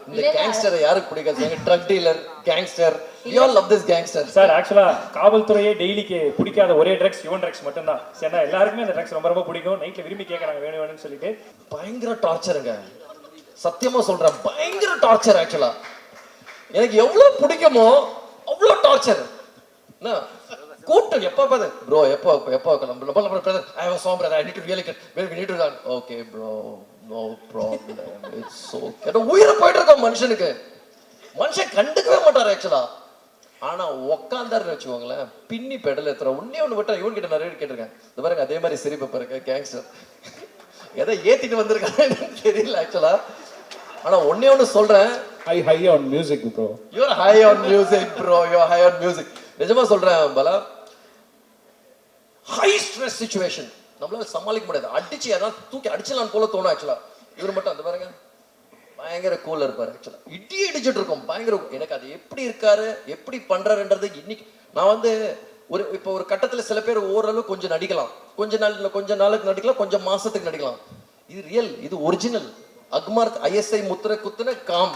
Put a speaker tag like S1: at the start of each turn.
S1: இந்த கேங்ஸ்டர் யாருக்கு பிடிக்காது? Drug dealer, gangster, you all love this gangster.
S2: Sir ஆக்சுவலா காவல்துறையே டெய்லிக்கு பிடிக்காத ஒரே ட்ரக்ஸ் யுவன் ட்ரக்ஸ் மட்டும்தான். ஏன்னா எல்லாருக்குமே அந்த ட்ரக்ஸ் ரொம்ப ரொம்ப பிடிக்கும். நைட்ல விரும்பி கேட்கறாங்க வேணும் வேணும்னு சொல்லிட்டு.
S1: பயங்கர டார்ச்சருங்க, சத்தியமா சொல்றேன், பயங்கர டார்ச்சர். ஆக்சுவலா எனக்கு எவ்வளவு பிடிக்குமோ அவ்வளவு டார்ச்சர். கூட்டம் எப்போ பார்த்து ப்ரோ எப்போ I was so brother I need to really we need to run. Okay bro, no problem, it's okay. உயிரை போயிட்டு இருக்க மனுஷனுக்கு, மனுஷன் கண்டுக்கவே மாட்டார் ஆக்சுவலா. ஆனா உக்காந்தாருன்னு வச்சுக்கோங்களேன், பின்னி பெடல் ஏத்துற ஒன்னே ஒன்று விட்டா. இவன் கிட்ட நிறைய கேட்டிருக்கேன், இந்த பாருங்க அதே மாதிரி சிரிப்பு பாருங்க, கேங்ஸ்டர் எதை ஏத்திட்டு வந்திருக்காங்க தெரியல ஆக்சுவலா. ஆனா ஒன்னே ஒன்று சொல்றேன்,
S3: high on music bro.
S1: you're high on music bro, you're high on music. நிஜமா சொல்றேன் பலா, ஹை ஸ்ட்ரெஸ் சிச்சுவேஷன் நம்மளால சமாளிக்க முடியாது. அடிச்சு ஏதாவது தூக்கி அடிச்சலான்னு போல தோணும் ஆக்சுவலா. இவர் மட்டும் அந்த பாருங்க பயங்கர கூலா இருப்பாரு ஆக்சுவலா. இடி அடிச்சுட்டு இருக்கோம் பயங்கர. எனக்கு அது எப்படி இருக்காரு, எப்படி பண்றாருன்றது இன்னைக்கு நான் இப்போ ஒரு கட்டத்துல சில பேர் ஓரளவு கொஞ்சம் நடிக்கலாம், கொஞ்ச நாளுக்கு நடிக்கலாம், கொஞ்சம் மாசத்துக்கு நடிக்கலாம். இது ரியல், இது ஒரிஜினல். அக்மார்க் ISI முத்திரை குத்துன காம்.